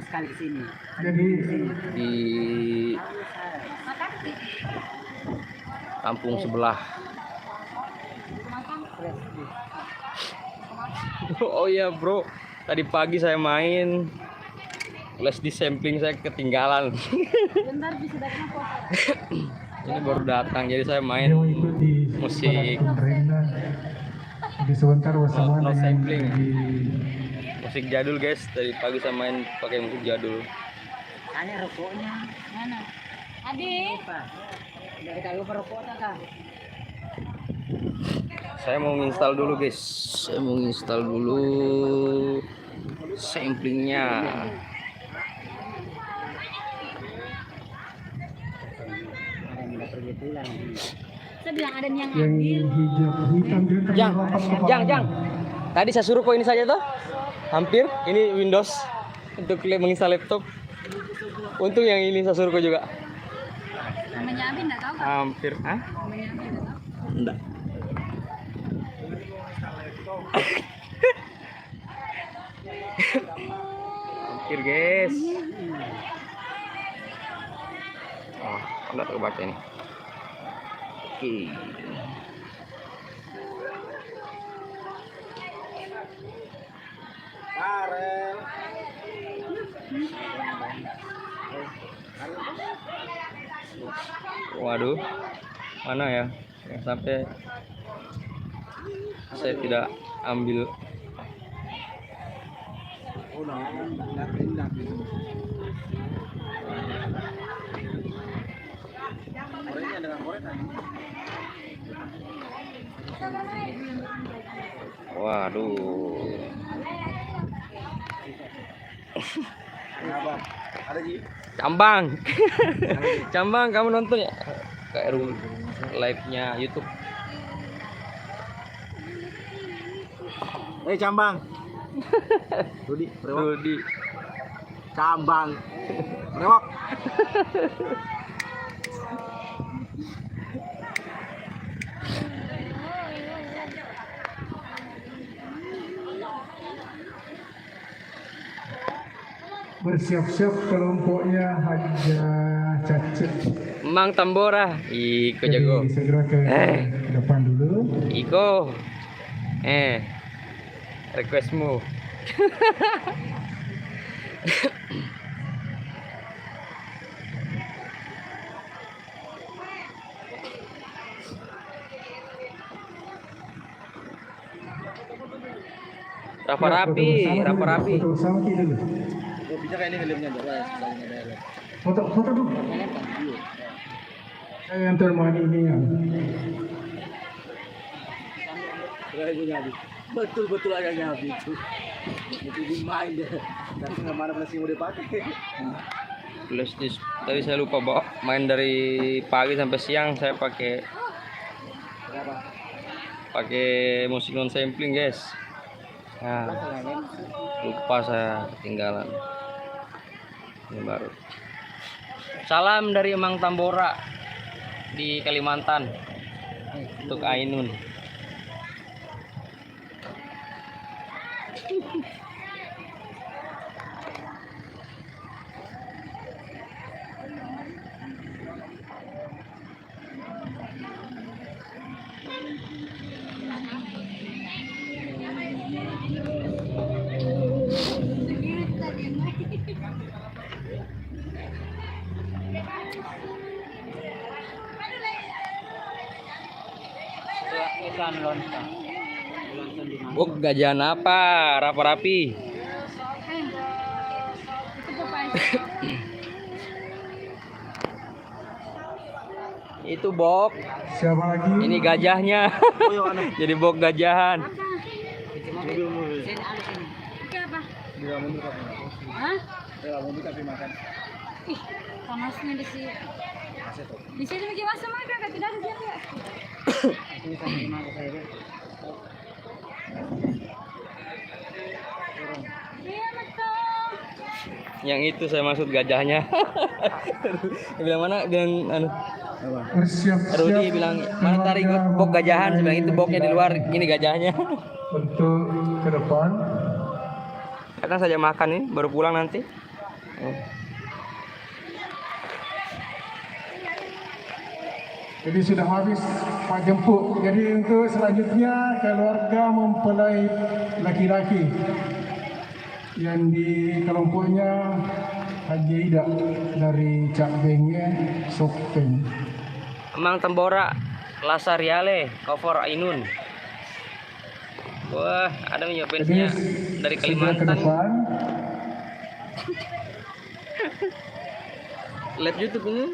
sekali ke sini. Di kampung sebelah. Oh iya bro, tadi pagi saya main les di sampling saya ketinggalan. Ini baru datang, jadi saya main musik di sebentar bersama no dengan sampling. di Musik jadul guys, tadi pagi saya main pakai musik jadul. Tanya rokoknya mana? Adik. Dari kalau rokoknya kak. Saya mau install dulu guys, saya mau install dulu samplingnya. Saya bilang ada yang yang hijau hitam dia kan Jang, merapat ke Jang, kepala. Jang. Tadi saya suruh kok ini saja tuh. Hampir. Ini Windows untuk menginstal laptop. Untung yang ini saya suruh kok juga. namanya Abi enggak tahu. Hampir. Ah? Namanya Abi enggak tahu. Enggak. Hampir guys. Oh, enggak terbaca nih. Oke. Waduh, mana ya? Yang sampai saya tidak ambil. Waduh. Cambang. Cambang, kamu nonton ya? Kayak live-nya YouTube. Cambang. Rudi, Rudi. Cambang. Rewok. Bersiap-siap kelompoknya Haja Cacet. Mang Tambora. Iko jago. Jadi segera ke depan dulu. Iko. Requestmu. Rapi-rapi, rapi-rapi. Foto bersama kita dulu. Gue bisa kayak ini filmnya Foto dulu. Saya yang termani ini ya. Betul-betul aja Nabi itu. Itu main deh. Tapi nggak mana masih mau dipakai. Flash disk. Tadi saya lupa bawa. Main dari pagi sampai siang saya pakai musik non sampling guys. Nah, lupa saya ketinggalan. Ini baru. Salam dari Emang Tambora di Kalimantan untuk Ainun. Ikan lontong. Bok gajahan apa? Rapi-rapi. Itu bok. Siapa lagi? Ini gajahnya. Jadi bok gajahan. Hah? Ih, panasnya di sini. Di sini bikin masa makan, kan tidak ada dia enggak. Iya betul. Yang itu saya maksud gajahnya. Dia bilang mana? Bilang anu. Bersiap-siap. Rudi bilang mana tarik bok gajahan? Saya bilang itu boknya di luar, ini gajahnya. Untuk ke depan. Kadang saja makan ini, baru pulang nanti. Oh. Jadi sudah habis Pak jemput. Jadi untuk selanjutnya keluarga mempelai laki-laki yang di kelompoknya Haji Ida dari Cak Benge Sopeng. Emang Tembora Lasariale Cover Ainun. Wah, ada punya fansnya dari segera ke Kalimantan. depan. Live YouTube ini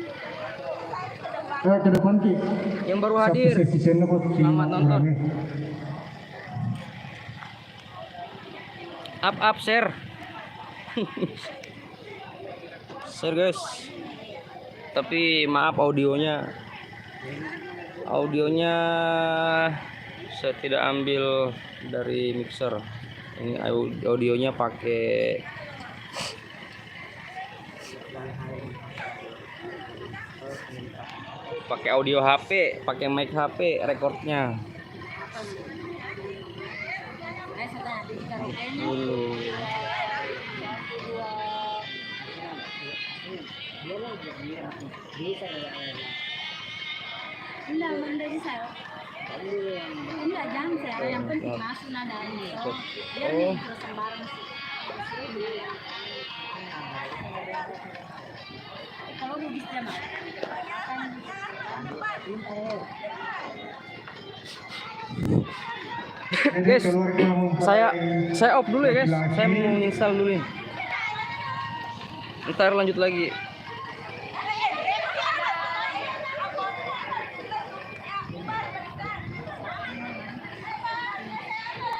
Ke depan Ki. yang baru hadir. Satu sesi channel buat Ki. Selamat nonton. Ini. Up share. Share guys. Tapi maaf audionya saya tidak ambil dari mixer. Ini audionya pakai audio HP, pakai mic HP rekornya. Dulu. Enggak, mandiri saya. Enggak, jangan saya. Yang penting masuk nadanya. Biar nih terus sembarang sih. Kalau mau bisa mah. Guys, saya off dulu ya guys. Saya mau install dulu nih. Ntar lanjut lagi.